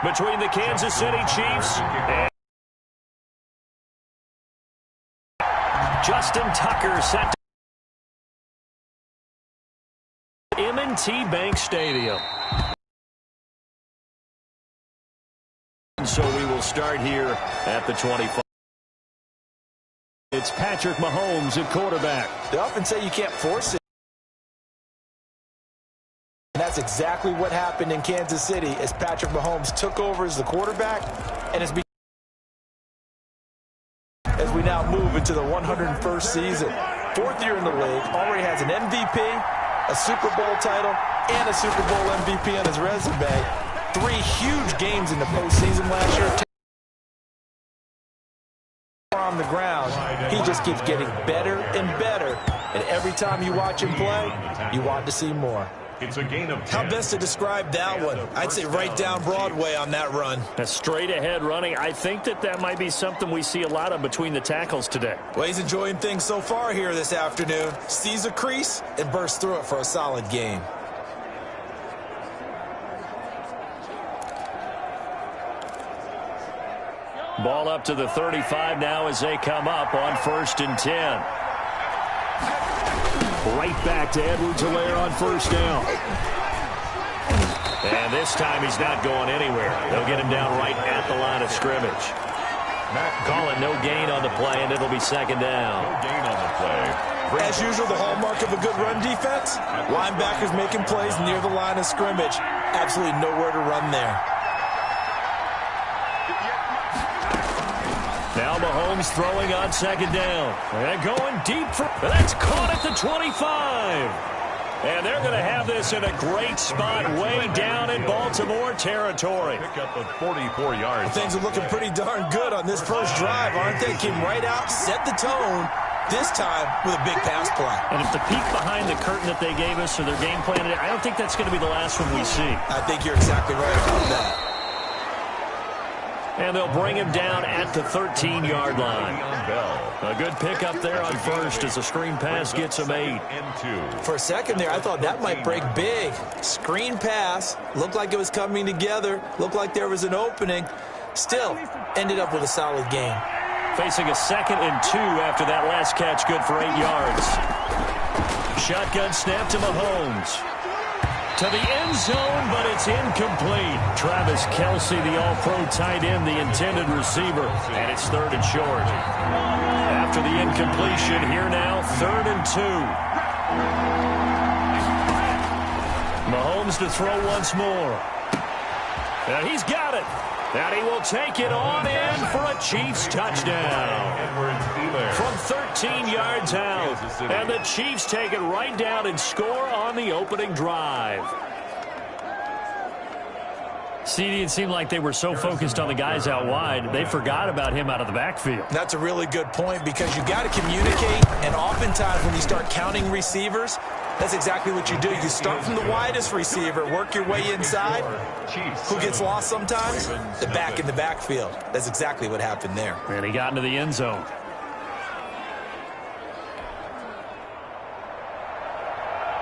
between the Kansas City Chiefs and Justin Tucker set to M&T Bank Stadium. So we will start here at the 25. It's Patrick Mahomes at quarterback. They often say you can't force it. And that's exactly what happened in Kansas City as Patrick Mahomes took over as the quarterback. And as we now move into the 101st season. 4th year in the league, already has an MVP, a Super Bowl title, and a Super Bowl MVP on his resume. 3 huge games in the postseason last year. On the ground, he just keeps getting better and better. And every time you watch him play, you want to see more. It's a gain of 10. How best to describe that one? I'd say right down Broadway on that run. A straight-ahead running. I think that might be something we see a lot of between the tackles today. Well, he's enjoying things so far here this afternoon. Sees a crease and bursts through it for a solid game. Ball up to the 35 now as they come up on 1st and 10. Right back to Edwards-Helaire on 1st down. And this time he's not going anywhere. They'll get him down right at the line of scrimmage. Calling no gain on the play, and it'll be 2nd down. No gain on the play. As usual, the hallmark of a good run defense, linebackers making plays near the line of scrimmage. Absolutely nowhere to run there. Now Mahomes throwing on 2nd down. And going deep for... That's caught at the 25. And they're going to have this in a great spot way down in Baltimore territory. Pick up of 44 yards. Things are looking pretty darn good on this first drive, aren't they? Came right out, set the tone, this time with a big pass play. And if the peek behind the curtain that they gave us or their game plan, I don't think that's going to be the last one we see. I think you're exactly right about that. And they'll bring him down at the 13-yard line. A good pickup there on 1st as a screen pass gets him 8. For a second there, I thought that might break big. Screen pass. Looked like it was coming together. Looked like there was an opening. Still, ended up with a solid game. Facing a 2nd and 2 after that last catch, good for 8 yards. Shotgun snap to Mahomes. To the end zone, but it's incomplete. Travis Kelce, the all-pro tight end, the intended receiver, and it's 3rd and short. After the incompletion, here now, 3rd and 2. Mahomes to throw once more. And he's got it. And he will take it on in for a Chiefs touchdown. From 13 yards out. And the Chiefs take it right down and score on the opening drive. CD, it seemed like they were so focused on the guys out wide, they forgot about him out of the backfield. That's a really good point because you got to communicate, and oftentimes when you start counting receivers, that's exactly what you do. You start from the widest receiver, work your way inside. Who gets lost sometimes? The back in the backfield. That's exactly what happened there. And he got into the end zone.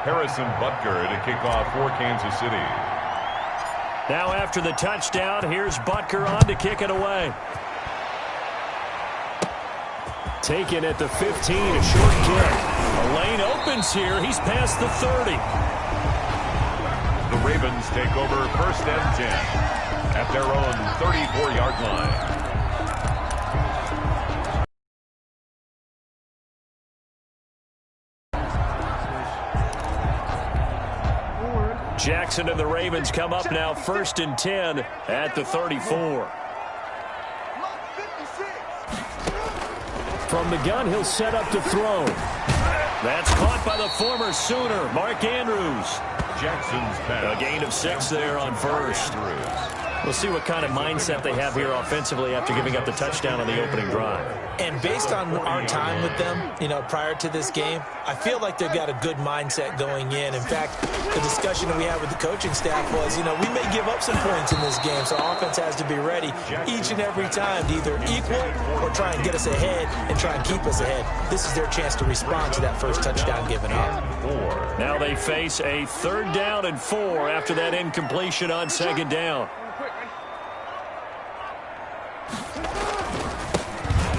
Harrison Butker to kick off for Kansas City. Now after the touchdown, here's Butker on to kick it away. Taken at the 15, a short kick. A lane opens here. He's past the 30. The Ravens take over 1st and 10 at their own 34-yard line. Jackson and the Ravens come up now 1st and 10 at the 34. From the gun, he'll set up to throw. That's caught by the former Sooner, Mark Andrews. Jackson's pass. A gain of 6 there on 1st. We'll see what kind of mindset they have here offensively after giving up the touchdown on the opening drive. And based on our time with them, prior to this game, I feel like they've got a good mindset going in. In fact, the discussion that we had with the coaching staff was, we may give up some points in this game, so offense has to be ready each and every time to either equal or try and get us ahead and try and keep us ahead. This is their chance to respond to that first touchdown given up. Now they face a 3rd down and 4 after that incompletion on 2nd down.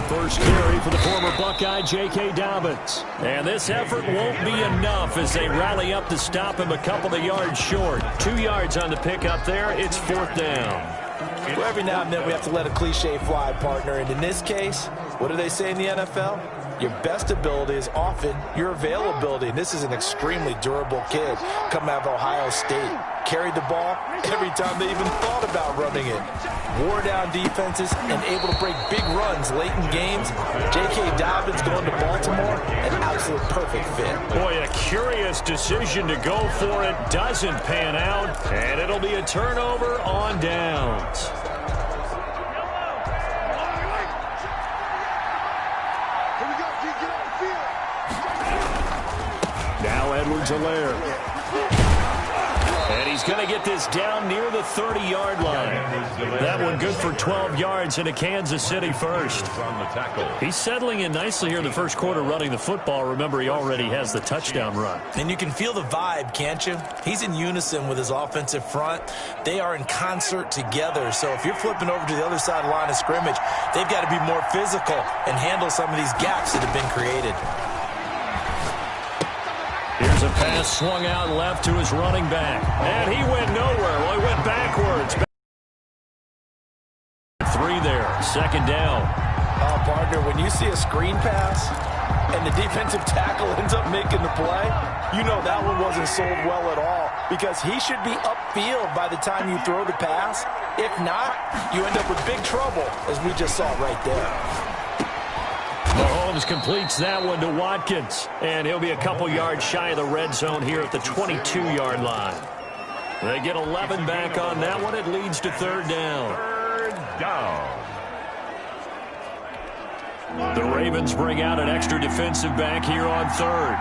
First carry for the former Buckeye, J.K. Dobbins. And this effort won't be enough as they rally up to stop him a couple of yards short. 2 yards on the pickup there. It's 4th down. Well, every now and then we have to let a cliche fly, partner. And in this case, what do they say in the NFL? Your best ability is often your availability. And this is an extremely durable kid coming out of Ohio State. Carried the ball every time they even thought about running it. Wore down defenses and able to break big runs late in games. J.K. Dobbins going to Baltimore, an absolute perfect fit. Boy, a curious decision to go for it. Doesn't pan out, and it'll be a turnover on downs. Now Edwards-Helaire. And he's going to get this down near the 30-yard line. That one good for 12 yards into Kansas City first. He's settling in nicely here in the first quarter running the football. Remember, he already has the touchdown run. And you can feel the vibe, can't you? He's in unison with his offensive front. They are in concert together. So if you're flipping over to the other side of the line of scrimmage, they've got to be more physical and handle some of these gaps that have been created. Here's a pass swung out left to his running back. And he went nowhere. Well, he went backwards. 3 there. 2nd down. Partner, when you see a screen pass and the defensive tackle ends up making the play, you know that one wasn't sold well at all because he should be upfield by the time you throw the pass. If not, you end up with big trouble, as we just saw right there. Mahomes completes that one to Watkins, and he'll be a couple yards shy of the red zone here at the 22-yard line. They get 11 back on that one. It leads to 3rd down. 3rd down. The Ravens bring out an extra defensive back here on 3rd.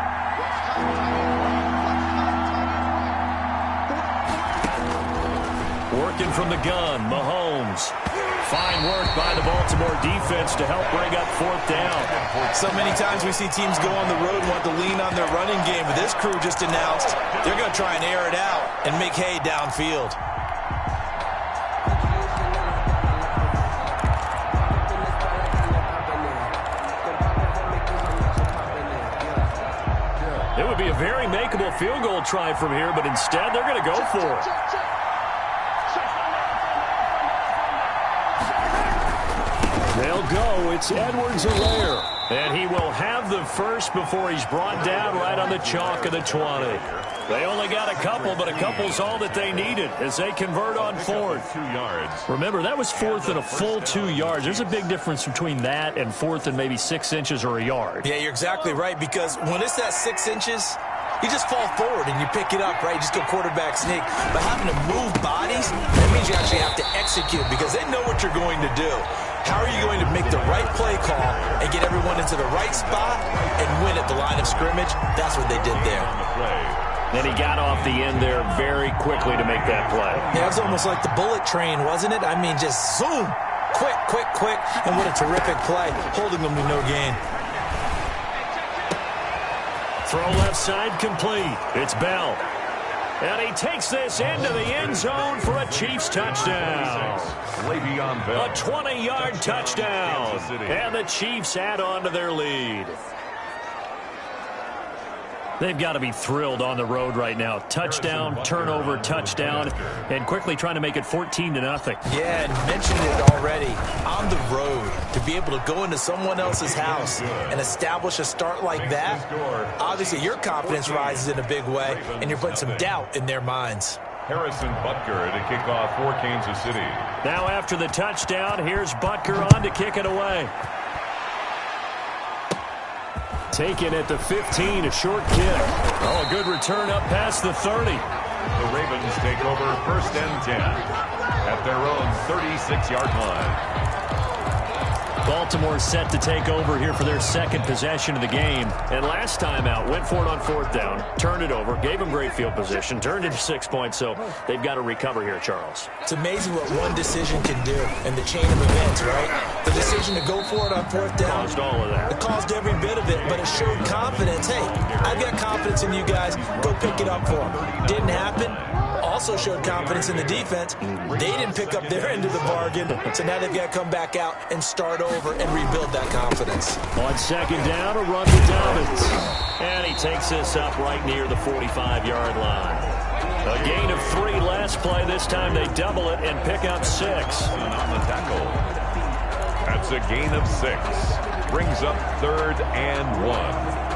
Working from the gun, Mahomes. Fine work by the Baltimore defense to help bring up 4th down. So many times we see teams go on the road and want to lean on their running game, but this crew just announced they're going to try and air it out and make hay downfield. It would be a very makeable field goal try from here, but instead they're going to go for it. They'll go. It's Edwards-Helaire. And he will have the first before he's brought down right on the chalk of the 20. They only got a couple, but a couple's all that they needed as they convert on 4th. 2 yards. Remember, that was 4th and a full 2 yards. There's a big difference between that and 4th and maybe 6 inches or a yard. Yeah, you're exactly right, because when it's that 6 inches, you just fall forward and you pick it up, right? You just go quarterback sneak. But having to move bodies, that means you actually have to execute because they know what you're going to do. How are you going to make the right play call and get everyone into the right spot and win at the line of scrimmage? That's what they did there. And he got off the end there very quickly to make that play. Yeah, it was almost like the bullet train, wasn't it? I mean, just zoom, quick, quick, quick, and what a terrific play, holding them to no gain. Throw left side complete. It's Bell. And he takes this into the end zone for a Chiefs touchdown. Le'Veon Bell. A 20-yard touchdown. And the Chiefs add on to their lead. They've got to be thrilled on the road right now. Touchdown, turnover, touchdown, and quickly trying to make it 14-0. Yeah, and mentioned it already. On the road, to be able to go into someone else's house and establish a start like that, obviously your confidence rises in a big way, and you're putting some doubt in their minds. Harrison Butker to kick off for Kansas City. Now after the touchdown, here's Butker on to kick it away. Taken at the 15, a short kick. Oh, a good return up past the 30. The Ravens take over 1st and 10 at their own 36-yard line. Baltimore set to take over here for their 2nd possession of the game. And last time out, went for it on 4th down, turned it over, gave them great field position, turned into 6 points, so they've got to recover here, Charles. It's amazing what one decision can do in the chain of events, right? The decision to go for it on 4th down. Caused all of that. It caused every bit of it, but it showed confidence. Hey, I've got confidence in you guys. Go pick it up for them. Didn't happen. also showed confidence in the defense. They didn't pick up their end of the bargain, so now they've got to come back out and start over and rebuild that confidence. On second down, a run to Dobbins. And he takes this up right near the 45-yard line. A gain of 3 last play. This time they double it and pick up 6. And on the tackle. That's a gain of 6. Brings up 3rd and 1.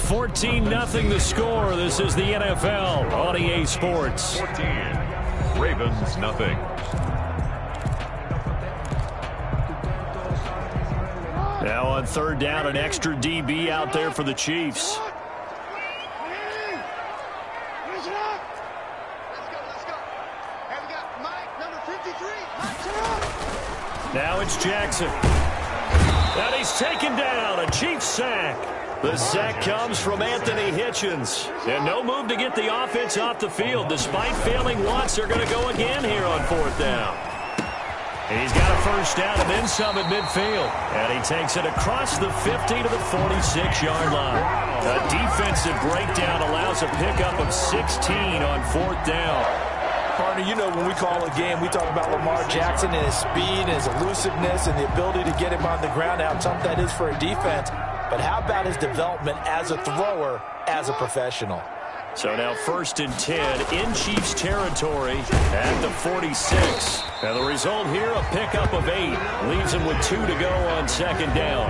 14-0 the score. This is the NFL on EA Sports. 14. Ravens nothing. Now on third down, an extra DB out there for the Chiefs. Now it's Jackson. And he's taken down. A Chiefs sack. The sack comes from Anthony Hitchens. And no move to get the offense off the field. Despite failing once, they're going to go again here on fourth down. And he's got a first down and then some at midfield. And he takes it across the 50 to the 46-yard line. A defensive breakdown allows a pickup of 16 on fourth down. Partner, you know when we call a game, we talk about Lamar Jackson and his speed and his elusiveness and the ability to get him on the ground, how tough that is for a defense. But how about his development as a thrower, as a professional? So now 1st and 10 in Chiefs territory at the 46. Now the result here, a pickup of 8. Leaves him with 2 to go on second down.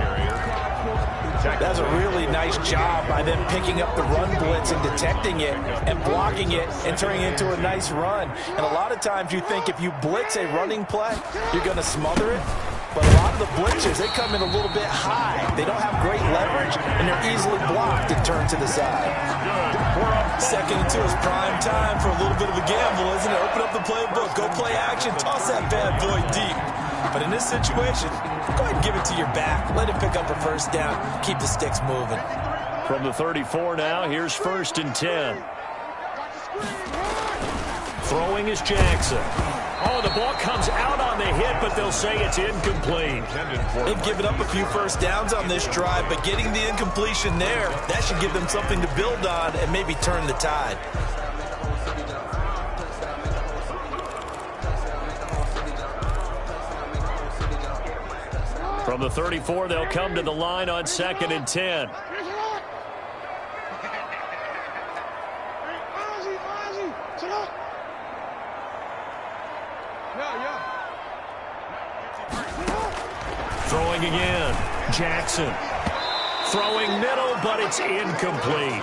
That's a really nice job by them picking up the run blitz and detecting it and blocking it and turning it into a nice run. And a lot of times you think if you blitz a running play, you're going to smother it. But a lot of the blitzes, they come in a little bit high. They don't have great leverage, and they're easily blocked and turned to the side. 2nd and 2 is prime time for a little bit of a gamble, isn't it? Open up the playbook, go play action, toss that bad boy deep. But in this situation, go ahead and give it to your back. Let him pick up a first down. Keep the sticks moving. From the 34 now, here's 1st and 10. Throwing is Jackson. Oh, the ball comes out on the hit, but they'll say it's incomplete. They've given up a few first downs on this drive, but getting the incompletion there, that should give them something to build on and maybe turn the tide. From the 34, they'll come to the line on 2nd and 10. Throwing again. Jackson. Throwing middle, but it's incomplete.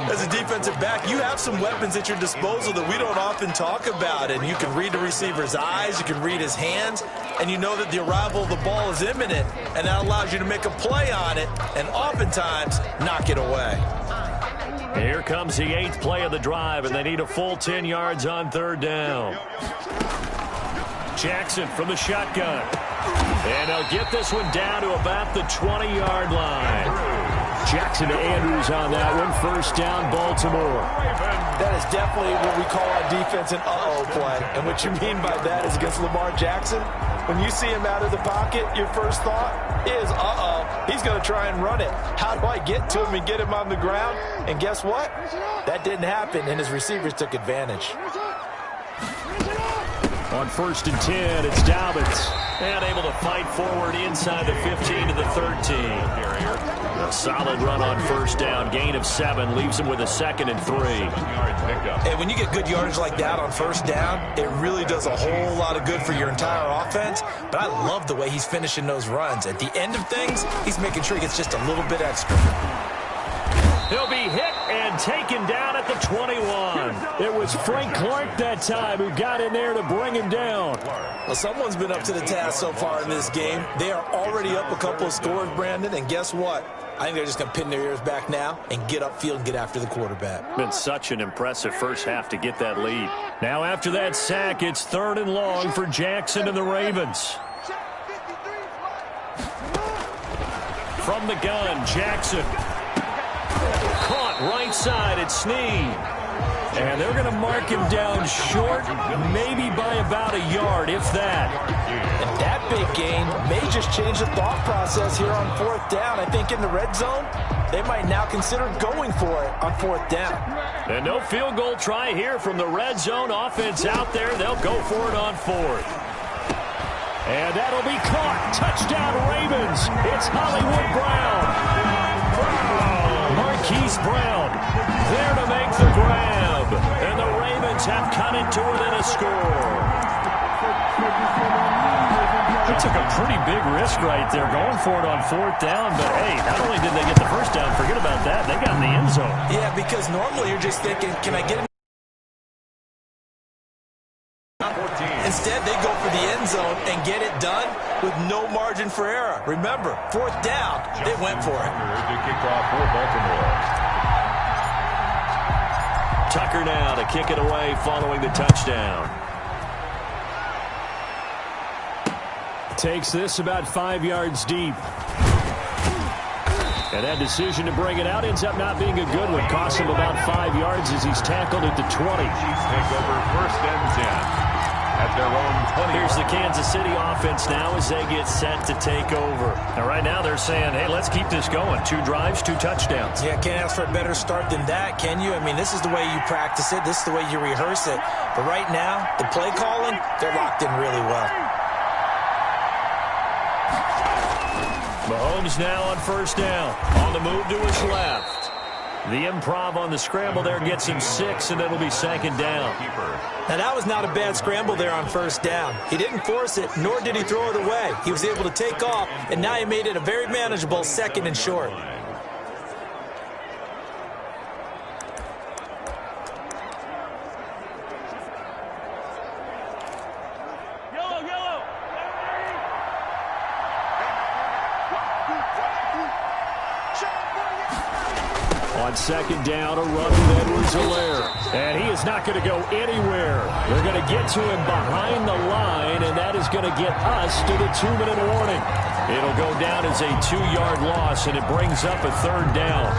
As a defensive back, you have some weapons at your disposal that we don't often talk about. And you can read the receiver's eyes, you can read his hands, and you know that the arrival of the ball is imminent. And that allows you to make a play on it and oftentimes knock it away. Here comes the 8th play of the drive, and they need a full 10 yards on third down. Jackson from the shotgun. And they'll get this one down to about the 20-yard line. Jackson to Andrews on that one. First down, Baltimore. That is definitely what we call on defense an uh-oh play. And what you mean by that is against Lamar Jackson, when you see him out of the pocket, your first thought is, uh-oh, he's going to try and run it. How do I get to him and get him on the ground? And guess what? That didn't happen, and his receivers took advantage. On 1st and 10, it's Dobbins. And able to fight forward inside the 15 to the 13. A solid run on first down. Gain of 7. Leaves him with a 2nd and 3. And when you get good yardage like that on first down, it really does a whole lot of good for your entire offense. But I love the way he's finishing those runs. At the end of things, he's making sure he gets just a little bit extra. He'll be hit and taken down at the 21. It was Frank Clark that time who got in there to bring him down. Well, someone's been up to the task so far in this game. They are already up a couple of scores, Brandon, and guess what? I think they're just going to pin their ears back now and get upfield and get after the quarterback. Been such an impressive first half to get that lead. Now after that sack, it's 3rd and long for Jackson and the Ravens. From the gun, Jackson. Caught Right side, it's Snead. And they're going to mark him down short, maybe by about a yard, if that. And that big gain may just change the thought process here on 4th down. I think in the red zone, they might now consider going for it on 4th down. And no field goal try here from the red zone. Offense out there. They'll go for it on 4th. And that'll be caught. Touchdown, Ravens. It's Hollywood Brown. Marquise Brown there to make the grab. And the Ravens have cut it to within a score. They took a pretty big risk right there going for it on 4th down. But, hey, not only did they get the first down, forget about that. They got in the end zone. Yeah, because normally you're just thinking, can I get him? Instead, they go for the end zone and get it done with no margin for error. Remember, 4th down, they went for it. To kick off for Baltimore. Tucker now to kick it away following the touchdown. Takes this about 5 yards deep. And that decision to bring it out ends up not being a good one. Costs him about 5 yards as he's tackled at the 20. Chiefs take over 1st and 10. At their own 20. Here's the Kansas City offense now as they get set to take over. And right now they're saying, hey, let's keep this going. 2 drives, 2 touchdowns. Yeah, can't ask for a better start than that, can you? I mean, this is the way you practice it. This is the way you rehearse it. But right now, the play calling, they're locked in really well. Mahomes now on 1st down. On the move to his left. The improv on the scramble there gets him 6, and it'll be 2nd down. Now, that was not a bad scramble there on 1st down. He didn't force it, nor did he throw it away. He was able to take off, and now he made it a very manageable 2nd and short. On 2nd down, a run with Edwards-Helaire. And he is not going to go anywhere. They're going to get to him behind the line, and that is going to get us to the 2-minute warning. It'll go down as a 2-yard loss, and it brings up a 3rd down.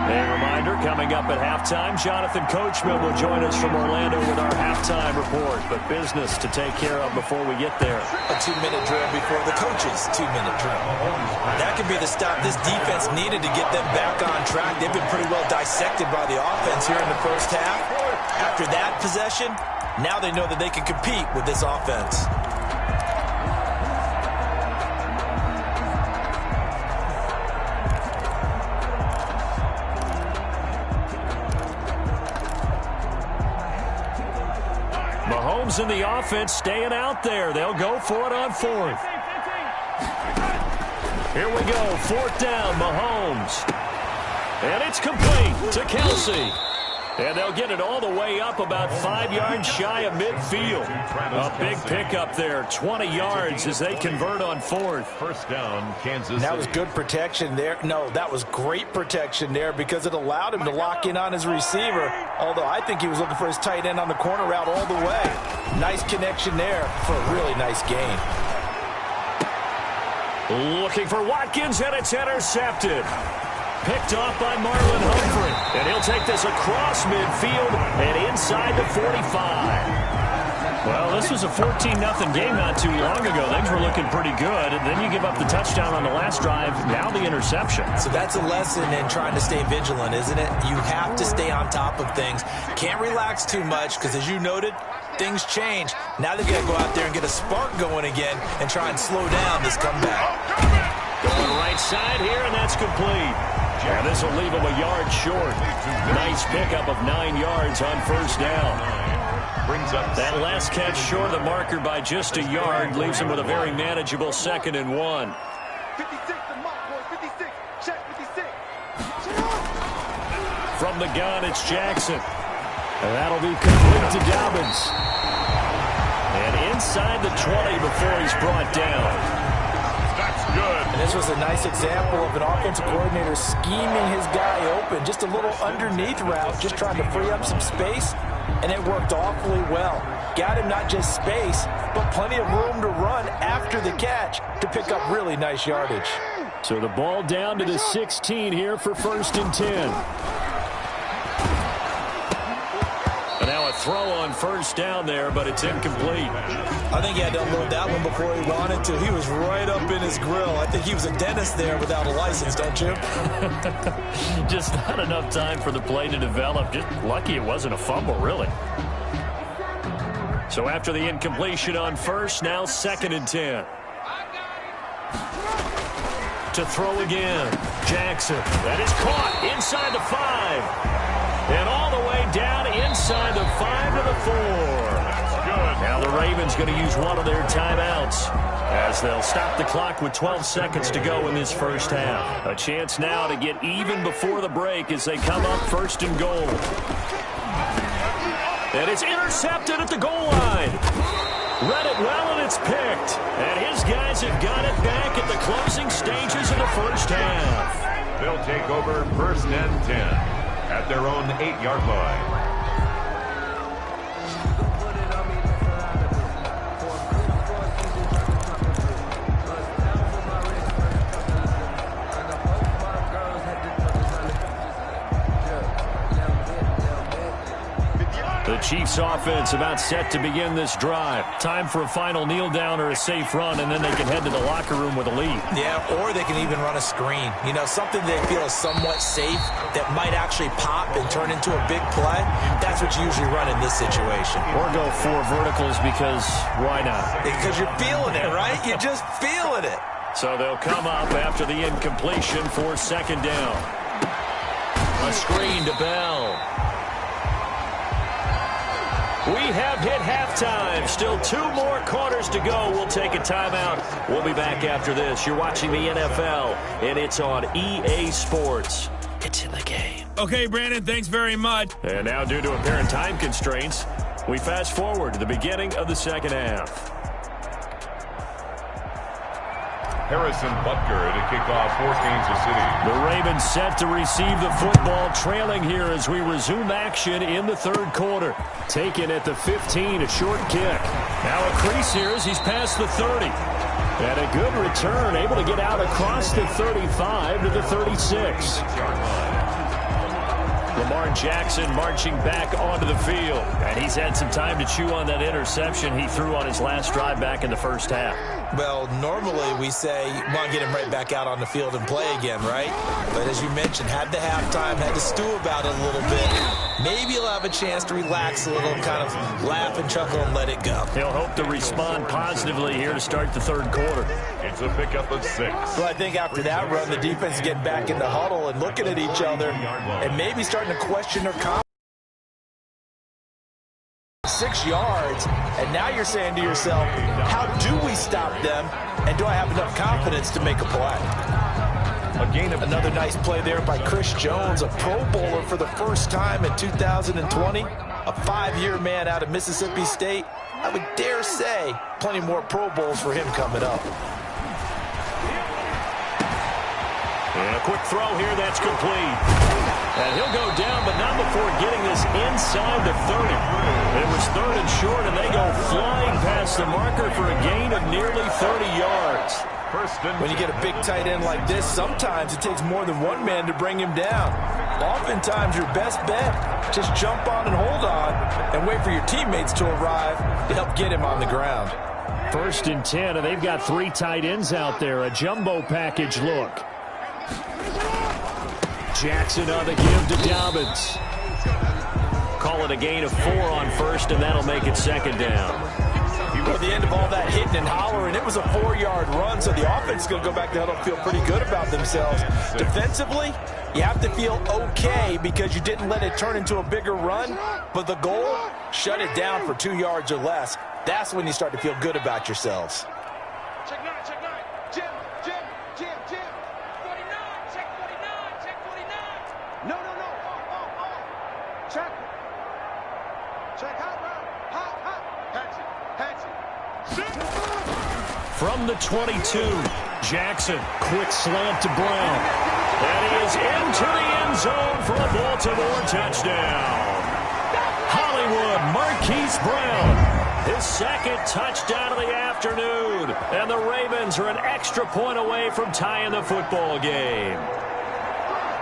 A reminder, coming up at halftime, Jonathan Coachman will join us from Orlando with our halftime report. But business to take care of before we get there. A 2-minute drill before the coach's 2-minute drill. That could be the stop this defense needed to get them back on track. They've been pretty well dissected by the offense here in the first half. After that possession, now they know that they can compete with this offense. Mahomes and the offense staying out there. They'll go for it on 4th. Here we go, 4th down, Mahomes. And it's complete to Kelsey. And they'll get it all the way up about 5 yards shy of midfield. A big pickup there, 20 yards as they convert on 4th. 1st down, Kansas City. That was good protection there. No, that was great protection there because it allowed him to lock in on his receiver. Although I think he was looking for his tight end on the corner route all the way. Nice connection there for a really nice gain. Looking for Watkins, and it's intercepted. Picked off by Marlon Humphrey. And he'll take this across midfield and inside the 45. Well, this was a 14-0 game not too long ago. Things were looking pretty good. And then you give up the touchdown on the last drive. Now the interception. So that's a lesson in trying to stay vigilant, isn't it? You have to stay on top of things. Can't relax too much because, as you noted, things change. Now they've got to go out there and get a spark going again and try and slow down this comeback. Going right side here, and that's complete. And this will leave him a yard short. Nice pickup of 9 yards on 1st down. Brings up that last catch short of the marker by just a yard. Leaves him with a very manageable 2nd and 1. 56, check 56. From the gun, it's Jackson. And that'll be complete to Dobbins. And inside the 20 before he's brought down. good. And this was a nice example of an offensive coordinator scheming his guy open. Just a little underneath route, just trying to free up some space, and it worked awfully well. Got him not just space, but plenty of room to run after the catch to pick up really nice yardage. So the ball down to the 16 here for 1st and 10. And now a throw on 1st down there, but it's incomplete. I think he had to unload that one before he wanted to. He was right up in his grill. I think he was a dentist there without a license, don't you? Just not enough time for the play to develop. Just lucky it wasn't a fumble, really. So after the incompletion on 1st, now 2nd and 10. To throw again. Jackson. That is caught inside the 5. And all the way down inside the 5 to the 4. Good. Now the Ravens going to use one of their timeouts as they'll stop the clock with 12 seconds to go in this first half. A chance now to get even before the break as they come up 1st and goal. And it's intercepted at the goal line. Read it well, and it's picked. And his guys have got it back at the closing stages of the first half. They'll take over 1st and 10 at their own 8-yard line. The Chiefs offense about set to begin this drive. Time for a final kneel down or a safe run, and then they can head to the locker room with a lead. Yeah, or they can even run a screen. You know, something they feel is somewhat safe that might actually pop and turn into a big play. That's what you usually run in this situation. Or go 4 verticals because why not? Because you're feeling it, right? You're just feeling it. So they'll come up after the incompletion for 2nd down. A screen to Bell. We have hit halftime. Still 2 more quarters to go. We'll take a timeout. We'll be back after this. You're watching the NFL, and it's on EA Sports. It's in the game. Okay, Brandon, thanks very much. And now, due to apparent time constraints, we fast forward to the beginning of the second half. Harrison Butker to kick off for Kansas City. The Ravens set to receive the football, trailing here as we resume action in the 3rd quarter. Taken at the 15, a short kick. Now a crease here as he's past the 30. And a good return, able to get out across the 35 to the 36. Lamar Jackson marching back onto the field. And he's had some time to chew on that interception he threw on his last drive back in the first half. Well, normally we say you want to get him right back out on the field and play again, right? But as you mentioned, had the halftime, had to stew about it a little bit. Maybe he'll have a chance to relax a little, kind of laugh and chuckle and let it go. He'll hope to respond positively here to start the 3rd quarter. It's a pickup of 6. Well, I think after that run, the defense is getting back in the huddle and looking at each other and maybe starting to question their confidence. 6 yards, and now you're saying to yourself, how do we stop them, and do I have enough confidence to make a play? A gain of another nice play there by Chris Jones, a Pro Bowler for the first time in 2020, a 5-year man out of Mississippi State. I would dare say plenty more Pro Bowls for him coming up. And a quick throw here, that's complete. And he'll go down, but not before getting this inside the 30. It was 3rd and short, and they go flying past the marker for a gain of nearly 30 yards. When you get a big tight end like this, sometimes it takes more than one man to bring him down. Oftentimes, your best bet, just jump on and hold on and wait for your teammates to arrive to help get him on the ground. 1st and 10, and they've got 3 tight ends out there. A jumbo package look. Jackson on the give to Dobbins. Call it a gain of 4 on 1st, and that'll make it 2nd down. At the end of all that hitting and hollering, it was a 4-yard run, so the offense is going to go back to huddle and feel pretty good about themselves. Defensively, you have to feel okay because you didn't let it turn into a bigger run, but the goal, shut it down for 2 yards or less. That's when you start to feel good about yourselves. Check 9, check 9. Jim. 49, check 49, check 49. No. Check. Check hot, bro. Hot. Hands it. From the 22, Jackson, quick slant to Brown. And he is into the end zone for a Baltimore touchdown. Hollywood Marquise Brown His second touchdown of the afternoon. And the Ravens are an extra point away from tying the football game.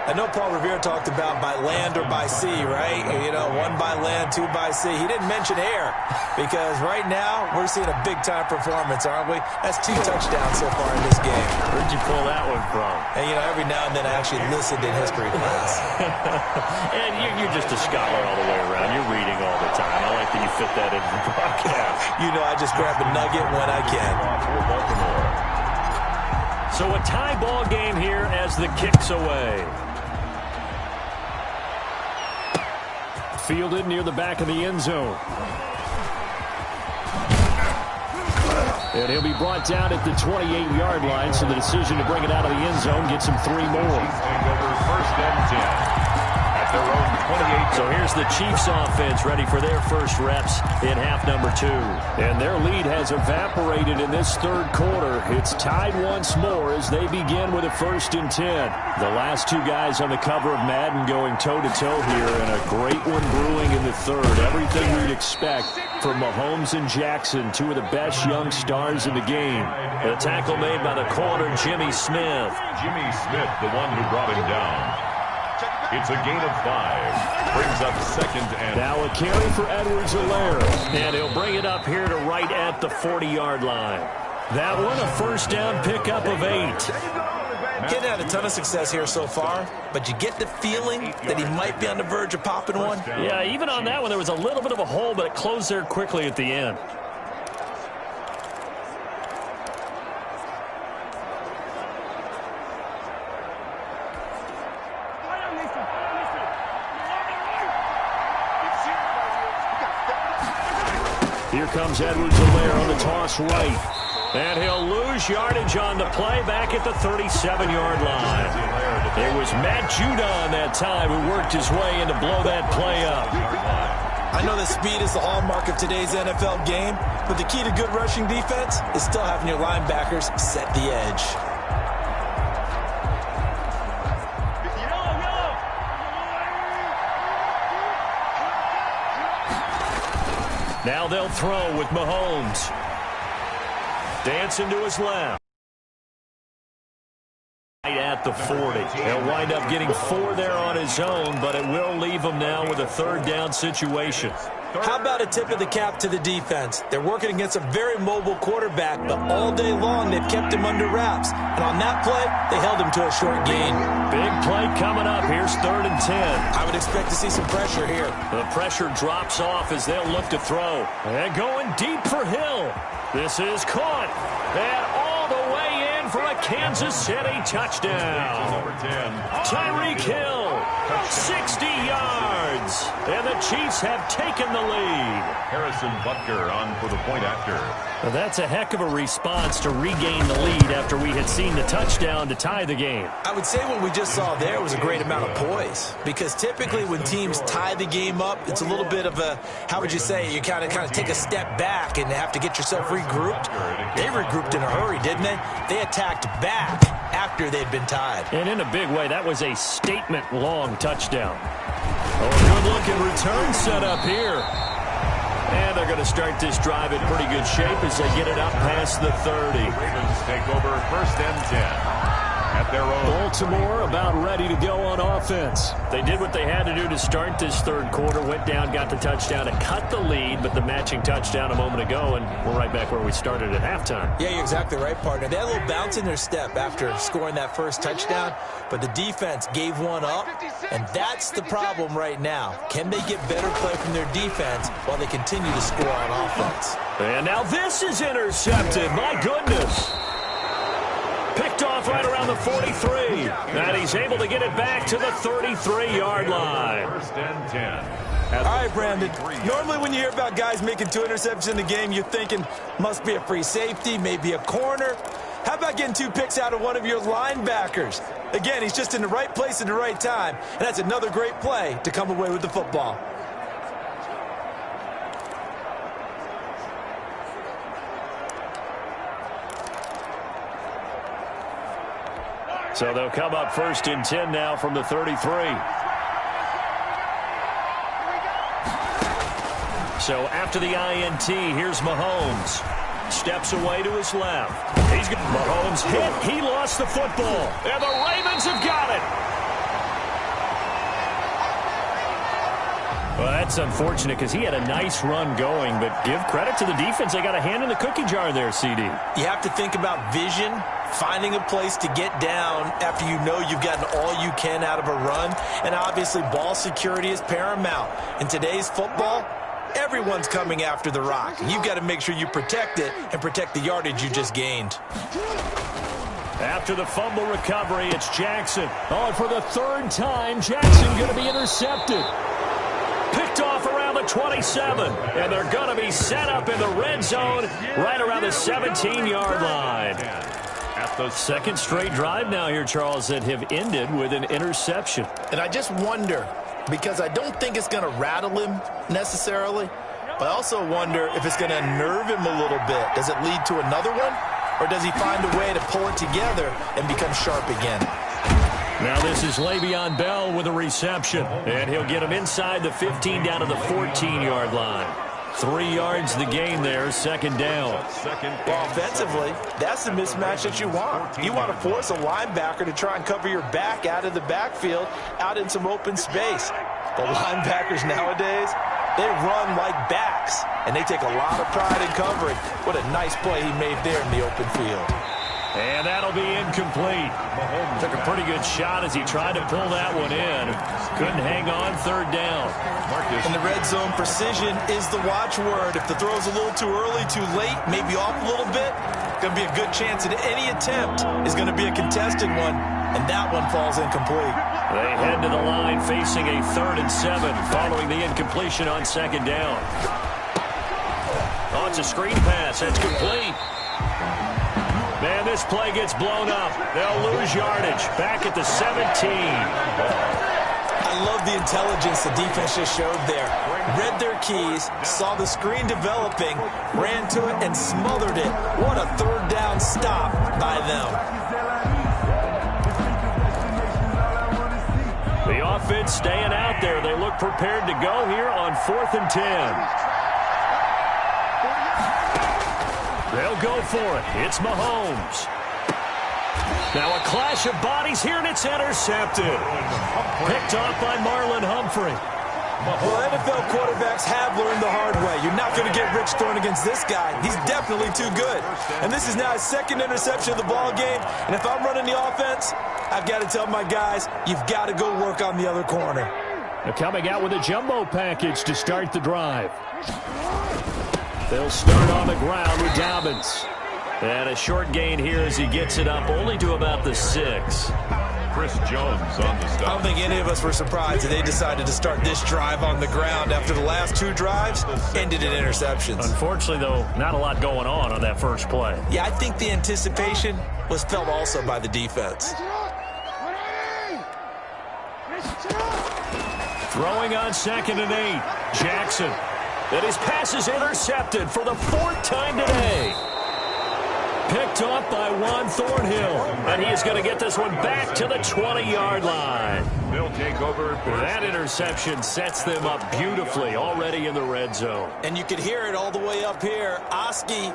I know Paul Revere talked about by land or by sea, right? You know, one by land, two by sea. He didn't mention air because right now we're seeing a big-time performance, aren't we? That's 2 touchdowns so far in this game. Where'd you pull that one from? And, you know, every now and then I actually listened in history class. And you're just a scholar all the way around. You're reading all the time. I like that you fit that into the broadcast. You know, I just grab a nugget when I can. So a tie ball game here as the kick's away. Fielded near the back of the end zone. And he'll be brought down at the 28-yard line, so the decision to bring it out of the end zone gets him 3 more. Take over first and 10 at their own 28. So here's the Chiefs offense ready for their first reps in half number 2. And their lead has evaporated in this third quarter. It's tied once more as they begin with a 1st and 10. The last 2 guys on the cover of Madden going toe-to-toe here, and a great one brewing in the third. Everything we'd expect from Mahomes and Jackson, 2 of the best young stars in the game. The tackle made by the corner, Jimmy Smith. Jimmy Smith, the one who brought him down. It's a gain of 5. Brings up 2nd and... Now a carry for Edwards-Helaire. And he'll bring it up here to right at the 40-yard line. That one a first down pickup of 8. Getting had a ton of success here so far, but you get the feeling that he might be on the verge of popping one. Yeah, even on that one, there was a little bit of a hole, but it closed there quickly at the end. Here comes Edwards-Helaire on the toss right. And he'll lose yardage on the play back at the 37-yard line. It was Matt Judon that time who worked his way in to blow that play up. I know that speed is the hallmark of today's NFL game, but the key to good rushing defense is still having your linebackers set the edge. Now they'll throw with Mahomes. Dancing to his left. Right at the 40. He'll wind up getting 4 there on his own, but it will leave him now with a 3rd down situation. How about a tip of the cap to the defense? They're working against a very mobile quarterback, but all day long they've kept him under wraps. And on that play, they held him to a short gain. Big play coming up. Here's 3rd and 10. I would expect to see some pressure here. The pressure drops off as they'll look to throw. And going deep for Hill. This is caught. And all the way in for a Kansas City touchdown. Number 10. Tyreek Hill, 60 yards. And the Chiefs have taken the lead. Harrison Butker on for the point after. Well, that's a heck of a response to regain the lead after we had seen the touchdown to tie the game. I would say what we just saw there was a great amount of poise, because typically when teams tie the game up, it's a little bit of a, how would you say, you kind of take a step back and have to get yourself regrouped. They regrouped in a hurry, didn't they? They attacked back after they'd been tied. And in a big way, that was a statement-long touchdown. Oh, a good-looking return set up here. And they're going to start this drive in pretty good shape as they get it up past the 30. Ravens take over 1st and 10 at their own. Baltimore about ready to go on offense. They did what they had to do to start this third quarter, went down, got the touchdown to cut the lead, but the matching touchdown a moment ago, and we're right back where we started at halftime. Yeah, you're exactly right, partner. They had a little bounce in their step after scoring that first touchdown, but the defense gave one up, and that's the problem right now. Can they get better play from their defense while they continue to score on offense? And now this is intercepted. My goodness. Picked off right around the 43. And he's able to get it back to the 33-yard line. 1st and 10. All right, Brandon. Normally when you hear about guys making 2 interceptions in the game, you're thinking must be a free safety, maybe a corner. How about getting 2 picks out of one of your linebackers? Again, he's just in the right place at the right time, and that's another great play to come away with the football. So they'll come up 1st and 10 now from the 33. So after the INT, here's Mahomes. Steps away to his left. Mahomes hit. He lost the football. And the Ravens have got it. Well, that's unfortunate because he had a nice run going, but give credit to the defense. They got a hand in the cookie jar there, CD. You have to think about vision, finding a place to get down after you know you've gotten all you can out of a run. And obviously, ball security is paramount. In today's football, everyone's coming after the rock. You've got to make sure you protect it and protect the yardage you just gained. After the fumble recovery, it's Jackson. Oh, and for the third time, Jackson going to be intercepted. Picked off around the 27, and they're going to be set up in the red zone right around the 17-yard line. At the second straight drive now here, Charles, that have ended with an interception. And I just wonder, because I don't think it's going to rattle him necessarily, but I also wonder if it's going to unnerve him a little bit. Does it lead to another one, or does he find a way to pull it together and become sharp again? Now this is Le'Veon Bell with a reception, and he'll get him inside the 15 down to the 14-yard line. 3 yards the gain there, second down. Well, offensively, that's the mismatch that you want. You want to force a linebacker to try and cover your back out of the backfield, out in some open space. The linebackers nowadays, they run like backs, and they take a lot of pride in covering. What a nice play he made there in the open field. And that'll be incomplete. Mahomes took a pretty good shot as he tried to pull that one in. Couldn't hang on, third down. In the red zone, precision is the watchword. If the throw's a little too early, too late, maybe off a little bit, going to be a good chance that any attempt is going to be a contested one, and that one falls incomplete. They head to the line facing a 3rd and 7 following the incompletion on second down. Oh, it's a screen pass. That's complete. Man, this play gets blown up. They'll lose yardage. Back at the 17. I love the intelligence the defense just showed there. Read their keys, saw the screen developing, ran to it, and smothered it. What a third down stop by them. The offense staying out there. They look prepared to go here on 4th and 10. They'll go for it. It's Mahomes. Now a clash of bodies here, and it's intercepted. Picked off by Marlon Humphrey. Well, NFL quarterbacks have learned the hard way. You're not going to get rich throwing against this guy. He's definitely too good. And this is now his 2nd interception of the ball game. And if I'm running the offense, I've got to tell my guys, you've got to go work on the other corner. They're coming out with a jumbo package to start the drive. They'll start on the ground with Dobbins. And a short gain here as he gets it up only to about the 6. Chris Jones on the stop. I don't think any of us were surprised that they decided to start this drive on the ground after the last 2 drives ended in interceptions. Unfortunately, though, not a lot going on that first play. Yeah, I think the anticipation was felt also by the defense. Throwing on 2nd and 8. Jackson. And his pass is intercepted for the 4th time today. Picked off by Juan Thornhill. And he is going to get this one back to the 20-yard line. They'll take over. That interception sets them up beautifully already in the red zone. And you could hear it all the way up here. Oski,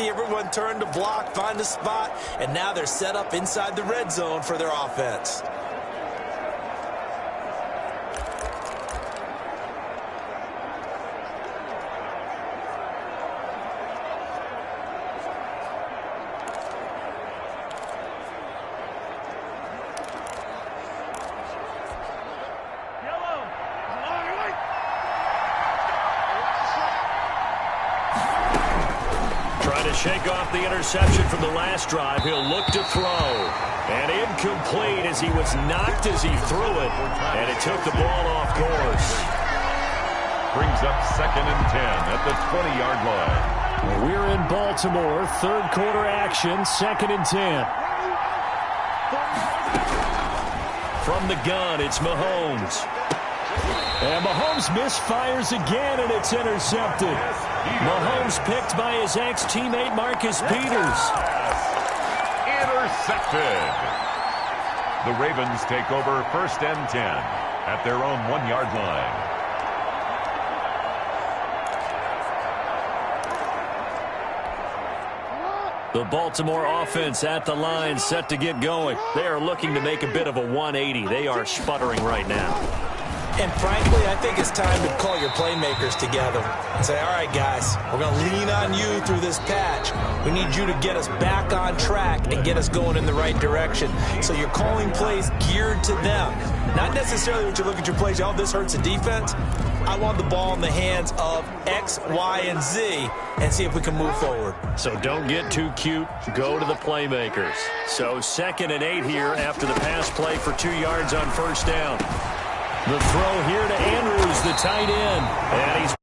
everyone turned to block, find a spot, and now they're set up inside the red zone for their offense. Shake off the interception from the last drive. He'll look to throw. And incomplete as he was knocked as he threw it. And it took the ball off course. Brings up 2nd and 10 at the 20-yard line. We're in Baltimore. 3rd quarter action. 2nd and 10. From the gun, it's Mahomes. And Mahomes misfires again, and it's intercepted. Mahomes picked by his ex-teammate Marcus Peters. Intercepted. The Ravens take over 1st and 10 at their own 1-yard line. The Baltimore offense at the line, set to get going. They are looking to make a bit of a 180. They are sputtering right now. And frankly, I think it's time to call your playmakers together and say, all right, guys, we're going to lean on you through this patch. We need you to get us back on track and get us going in the right direction. So you're calling plays geared to them. Not necessarily what you look at your plays, oh, this hurts the defense. I want the ball in the hands of X, Y, and Z and see if we can move forward. So don't get too cute. Go to the playmakers. So 2nd and 8 here after the pass play for 2 yards on first down. The throw here to Andrews, the tight end. And he's